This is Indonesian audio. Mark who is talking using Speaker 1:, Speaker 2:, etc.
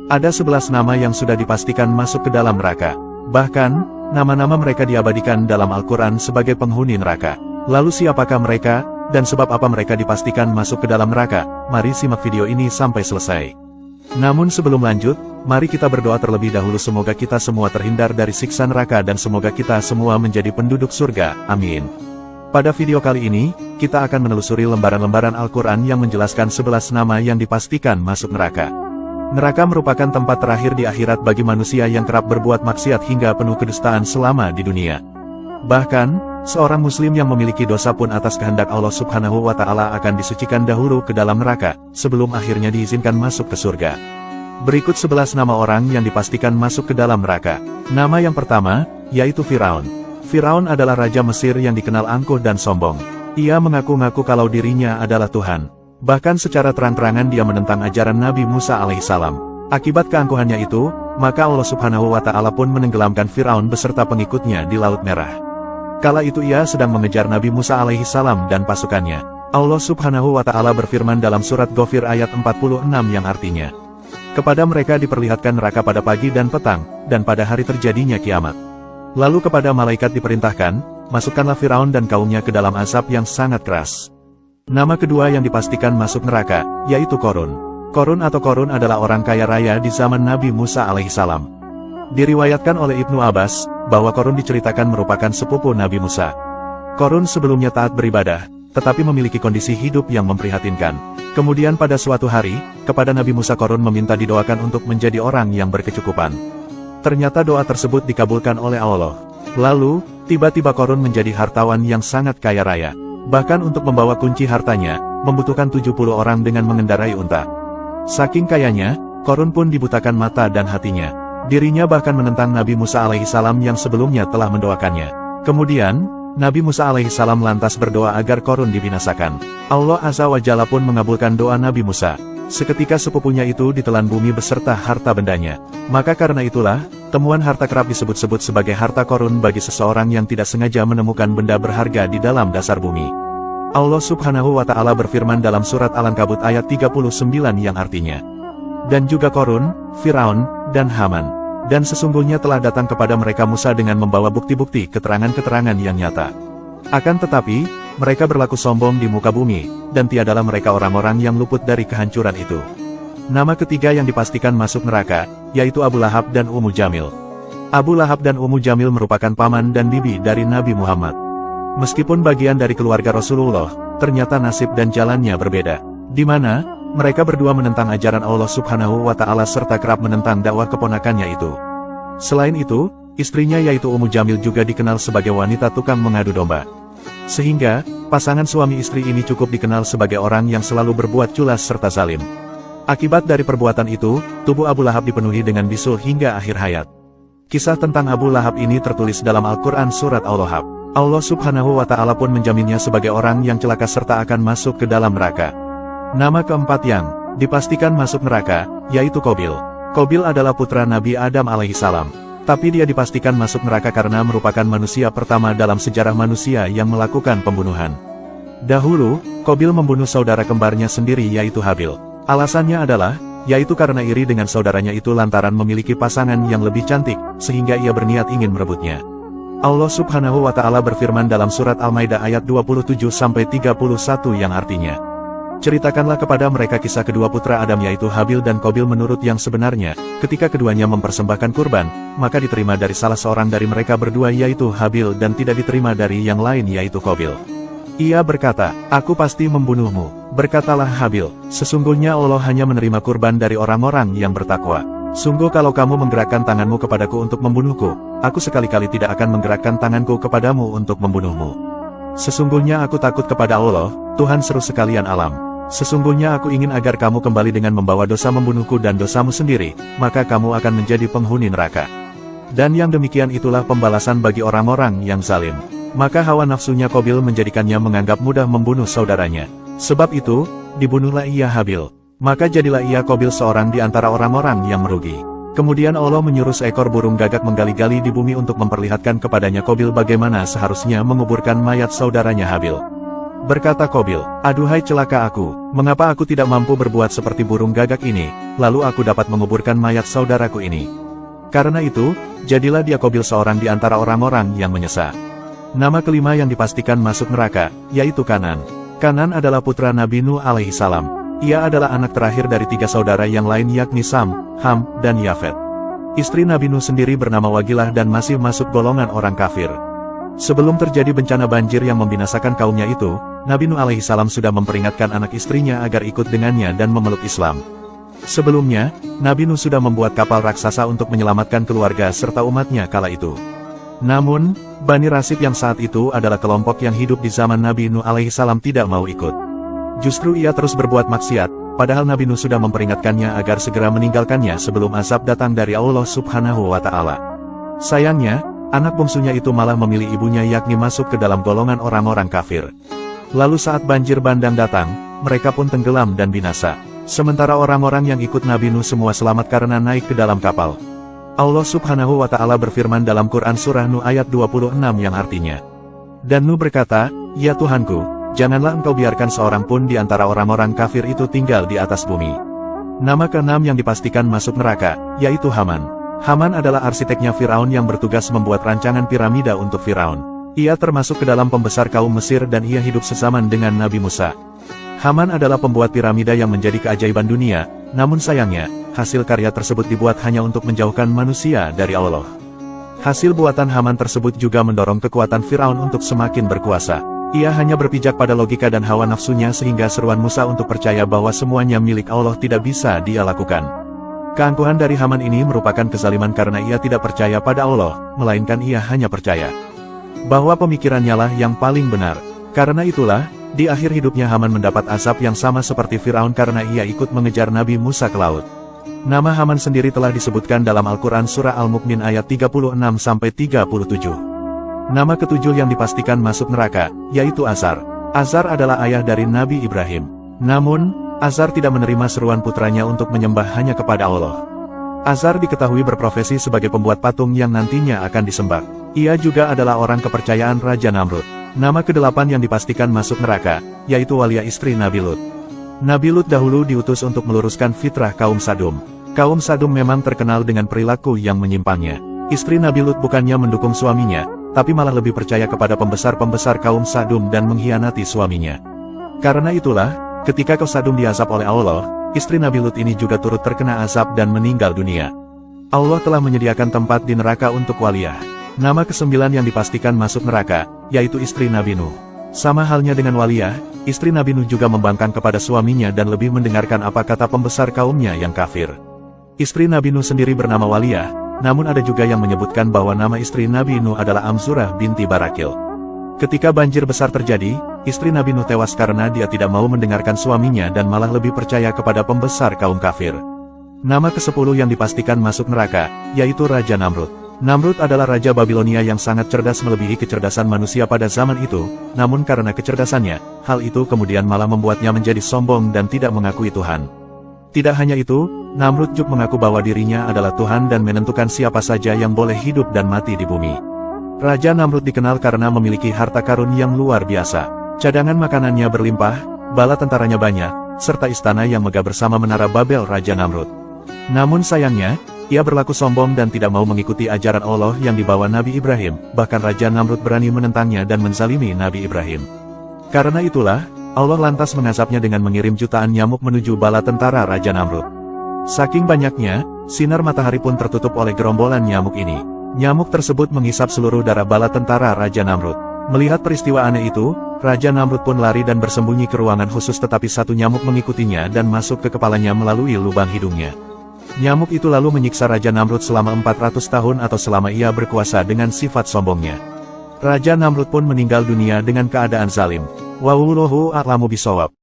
Speaker 1: Ada 11 nama yang sudah dipastikan masuk ke dalam neraka. Bahkan, nama-nama mereka diabadikan dalam Al-Quran sebagai penghuni neraka. Lalu siapakah mereka, dan sebab apa mereka dipastikan masuk ke dalam neraka? Mari simak video ini sampai selesai. Namun sebelum lanjut, mari kita berdoa terlebih dahulu semoga kita semua terhindar dari siksa neraka dan semoga kita semua menjadi penduduk surga. Amin. Pada video kali ini, kita akan menelusuri lembaran-lembaran Al-Quran yang menjelaskan 11 nama yang dipastikan masuk neraka. Neraka merupakan tempat terakhir di akhirat bagi manusia yang kerap berbuat maksiat hingga penuh kedustaan selama di dunia. Bahkan, seorang muslim yang memiliki dosa pun atas kehendak Allah Subhanahu wa Ta'ala akan disucikan dahulu ke dalam neraka, sebelum akhirnya diizinkan masuk ke surga. Berikut 11 nama orang yang dipastikan masuk ke dalam neraka. Nama yang pertama, yaitu Firaun. Firaun adalah raja Mesir yang dikenal angkuh dan sombong. Ia mengaku-ngaku kalau dirinya adalah Tuhan. Bahkan secara terang-terangan dia menentang ajaran Nabi Musa alaihissalam. Akibat keangkuhannya itu, maka Allah Subhanahu wa Ta'ala pun menenggelamkan Firaun beserta pengikutnya di Laut Merah. Kala itu ia sedang mengejar Nabi Musa alaihissalam dan pasukannya. Allah Subhanahu wa Ta'ala berfirman dalam surat Ghafir ayat 46 yang artinya, kepada mereka diperlihatkan neraka pada pagi dan petang, dan pada hari terjadinya kiamat. Lalu kepada malaikat diperintahkan, masukkanlah Firaun dan kaumnya ke dalam azab yang sangat keras. Nama kedua yang dipastikan masuk neraka, yaitu Qarun. Qarun atau Qarun adalah orang kaya raya di zaman Nabi Musa alaihissalam. Diriwayatkan oleh Ibnu Abbas, bahwa Qarun diceritakan merupakan sepupu Nabi Musa. Qarun sebelumnya taat beribadah, tetapi memiliki kondisi hidup yang memprihatinkan. Kemudian pada suatu hari, kepada Nabi Musa Qarun meminta didoakan untuk menjadi orang yang berkecukupan. Ternyata doa tersebut dikabulkan oleh Allah. Lalu, tiba-tiba Qarun menjadi hartawan yang sangat kaya raya. Bahkan untuk membawa kunci hartanya, membutuhkan 70 orang dengan mengendarai unta. Saking kayanya, Qarun pun dibutakan mata dan hatinya. Dirinya bahkan menentang Nabi Musa alaihissalam yang sebelumnya telah mendoakannya. Kemudian, Nabi Musa alaihissalam lantas berdoa agar Qarun dibinasakan. Allah Azza wa Jalla pun mengabulkan doa Nabi Musa. Seketika sepupunya itu ditelan bumi beserta harta bendanya. Maka karena itulah, temuan harta kerap disebut-sebut sebagai harta Qarun bagi seseorang yang tidak sengaja menemukan benda berharga di dalam dasar bumi. Allah Subhanahu wa Ta'ala berfirman dalam surat Al-Ankabut ayat 39 yang artinya, dan juga Qarun, Firaun, dan Haman. Dan sesungguhnya telah datang kepada mereka Musa dengan membawa bukti-bukti keterangan-keterangan yang nyata. Akan tetapi, mereka berlaku sombong di muka bumi, dan tiadalah mereka orang-orang yang luput dari kehancuran itu. Nama ketiga yang dipastikan masuk neraka, yaitu Abu Lahab dan Ummu Jamil. Abu Lahab dan Ummu Jamil merupakan paman dan bibi dari Nabi Muhammad. Meskipun bagian dari keluarga Rasulullah, ternyata nasib dan jalannya berbeda. Di mana, mereka berdua menentang ajaran Allah Subhanahu wa Ta'ala serta kerap menentang dakwah keponakannya itu. Selain itu, istrinya yaitu Ummu Jamil juga dikenal sebagai wanita tukang mengadu domba. Sehingga, pasangan suami istri ini cukup dikenal sebagai orang yang selalu berbuat culas serta zalim. Akibat dari perbuatan itu, tubuh Abu Lahab dipenuhi dengan bisul hingga akhir hayat. Kisah tentang Abu Lahab ini tertulis dalam Al-Quran surat Al-Lahab. Allah Subhanahu wa Ta'ala pun menjaminnya sebagai orang yang celaka serta akan masuk ke dalam neraka. Nama keempat yang dipastikan masuk neraka, yaitu Qabil. Qabil adalah putra Nabi Adam alaihissalam. Tapi dia dipastikan masuk neraka karena merupakan manusia pertama dalam sejarah manusia yang melakukan pembunuhan. Dahulu, Qabil membunuh saudara kembarnya sendiri yaitu Habil. Alasannya adalah, yaitu karena iri dengan saudaranya itu lantaran memiliki pasangan yang lebih cantik, sehingga ia berniat ingin merebutnya. Allah Subhanahu wa Ta'ala berfirman dalam surat Al-Maidah ayat 27-31 yang artinya, ceritakanlah kepada mereka kisah kedua putra Adam yaitu Habil dan Qabil menurut yang sebenarnya, ketika keduanya mempersembahkan kurban, maka diterima dari salah seorang dari mereka berdua yaitu Habil dan tidak diterima dari yang lain yaitu Qabil. Ia berkata, aku pasti membunuhmu. Berkatalah Habil, sesungguhnya Allah hanya menerima kurban dari orang-orang yang bertakwa. Sungguh kalau kamu menggerakkan tanganmu kepadaku untuk membunuhku, aku sekali-kali tidak akan menggerakkan tanganku kepadamu untuk membunuhmu. Sesungguhnya aku takut kepada Allah, Tuhan seru sekalian alam. Sesungguhnya aku ingin agar kamu kembali dengan membawa dosa membunuhku dan dosamu sendiri, maka kamu akan menjadi penghuni neraka. Dan yang demikian itulah pembalasan bagi orang-orang yang zalim. Maka hawa nafsunya Qabil menjadikannya menganggap mudah membunuh saudaranya. Sebab itu, dibunuhlah ia Habil. Maka jadilah ia Qabil seorang di antara orang-orang yang merugi. Kemudian Allah menyuruh seekor burung gagak menggali-gali di bumi untuk memperlihatkan kepadanya Qabil bagaimana seharusnya menguburkan mayat saudaranya Habil. Berkata Qabil, "Aduhai celaka aku, mengapa aku tidak mampu berbuat seperti burung gagak ini, lalu aku dapat menguburkan mayat saudaraku ini." Karena itu, jadilah dia Qabil seorang di antara orang-orang yang menyesal. Nama kelima yang dipastikan masuk neraka, yaitu Kanan. Kanan adalah putra Nabi Nuh alaihi salam. Ia adalah anak terakhir dari 3 saudara yang lain yakni Sam, Ham, dan Yafet. Istri Nabi Nuh sendiri bernama Wagilah dan masih masuk golongan orang kafir. Sebelum terjadi bencana banjir yang membinasakan kaumnya itu, Nabi Nuh alaihi salam sudah memperingatkan anak istrinya agar ikut dengannya dan memeluk Islam. Sebelumnya, Nabi Nuh sudah membuat kapal raksasa untuk menyelamatkan keluarga serta umatnya kala itu. Namun, Bani Rasib yang saat itu adalah kelompok yang hidup di zaman Nabi Nuh alaihi salam tidak mau ikut. Justru ia terus berbuat maksiat, padahal Nabi Nuh sudah memperingatkannya agar segera meninggalkannya sebelum azab datang dari Allah Subhanahu wa Ta'ala. Sayangnya, anak bungsunya itu malah memilih ibunya yakni masuk ke dalam golongan orang-orang kafir. Lalu saat banjir bandang datang, mereka pun tenggelam dan binasa. Sementara orang-orang yang ikut Nabi Nuh semua selamat karena naik ke dalam kapal. Allah Subhanahu wa Ta'ala berfirman dalam Quran Surah Nuh ayat 26 yang artinya, "Dan Nuh berkata, ya Tuhanku, janganlah engkau biarkan seorang pun di antara orang-orang kafir itu tinggal di atas bumi." Nama keenam yang dipastikan masuk neraka, yaitu Haman. Haman adalah arsiteknya Firaun yang bertugas membuat rancangan piramida untuk Firaun. Ia termasuk ke dalam pembesar kaum Mesir dan ia hidup sezaman dengan Nabi Musa. Haman adalah pembuat piramida yang menjadi keajaiban dunia, namun sayangnya, hasil karya tersebut dibuat hanya untuk menjauhkan manusia dari Allah. Hasil buatan Haman tersebut juga mendorong kekuatan Firaun untuk semakin berkuasa. Ia hanya berpijak pada logika dan hawa nafsunya sehingga seruan Musa untuk percaya bahwa semuanya milik Allah tidak bisa dia lakukan. Keangkuhan dari Haman ini merupakan kezaliman karena ia tidak percaya pada Allah, melainkan ia hanya percaya bahwa pemikirannya lah yang paling benar. Karena itulah, di akhir hidupnya Haman mendapat azab yang sama seperti Firaun karena ia ikut mengejar Nabi Musa ke laut. Nama Haman sendiri telah disebutkan dalam Al-Quran Surah Al-Mu'min ayat 36-37. Nama ketujuh yang dipastikan masuk neraka, yaitu Azar. Azar adalah ayah dari Nabi Ibrahim. Namun, Azar tidak menerima seruan putranya untuk menyembah hanya kepada Allah. Azar diketahui berprofesi sebagai pembuat patung yang nantinya akan disembah. Ia juga adalah orang kepercayaan Raja Namrud. Nama kedelapan yang dipastikan masuk neraka, yaitu Walia istri Nabi Lut. Nabi Lut dahulu diutus untuk meluruskan fitrah kaum Sadum. Kaum Sadum memang terkenal dengan perilaku yang menyimpangnya. Istri Nabi Lut bukannya mendukung suaminya, tapi malah lebih percaya kepada pembesar-pembesar kaum Sadum dan mengkhianati suaminya. Karena itulah, ketika kaum Sadum diazab oleh Allah, istri Nabi Lut ini juga turut terkena azab dan meninggal dunia. Allah telah menyediakan tempat di neraka untuk Waliyah. Nama kesembilan yang dipastikan masuk neraka, yaitu istri Nabi Nuh. Sama halnya dengan Waliyah, istri Nabi Nuh juga membangkang kepada suaminya dan lebih mendengarkan apa kata pembesar kaumnya yang kafir. Istri Nabi Nuh sendiri bernama Waliyah, namun ada juga yang menyebutkan bahwa nama istri Nabi Nuh adalah Amzurah binti Barakil. Ketika banjir besar terjadi, istri Nabi Nuh tewas karena dia tidak mau mendengarkan suaminya dan malah lebih percaya kepada pembesar kaum kafir. Nama ke-10 yang dipastikan masuk neraka, yaitu Raja Namrud. Namrud adalah Raja Babilonia yang sangat cerdas melebihi kecerdasan manusia pada zaman itu, namun karena kecerdasannya, hal itu kemudian malah membuatnya menjadi sombong dan tidak mengakui Tuhan. Tidak hanya itu, Namrud juga mengaku bahwa dirinya adalah Tuhan dan menentukan siapa saja yang boleh hidup dan mati di bumi. Raja Namrud dikenal karena memiliki harta karun yang luar biasa. Cadangan makanannya berlimpah, bala tentaranya banyak, serta istana yang megah bersama menara Babel Raja Namrud. Namun sayangnya, ia berlaku sombong dan tidak mau mengikuti ajaran Allah yang dibawa Nabi Ibrahim, bahkan Raja Namrud berani menentangnya dan menzalimi Nabi Ibrahim. Karena itulah, Allah lantas mengazabnya dengan mengirim jutaan nyamuk menuju bala tentara Raja Namrud. Saking banyaknya, sinar matahari pun tertutup oleh gerombolan nyamuk ini. Nyamuk tersebut menghisap seluruh darah bala tentara Raja Namrud. Melihat peristiwa aneh itu, Raja Namrud pun lari dan bersembunyi ke ruangan khusus tetapi satu nyamuk mengikutinya dan masuk ke kepalanya melalui lubang hidungnya. Nyamuk itu lalu menyiksa Raja Namrud selama 400 tahun atau selama ia berkuasa dengan sifat sombongnya. Raja Namrud pun meninggal dunia dengan keadaan zalim. Wallahu a'lamu bishawab.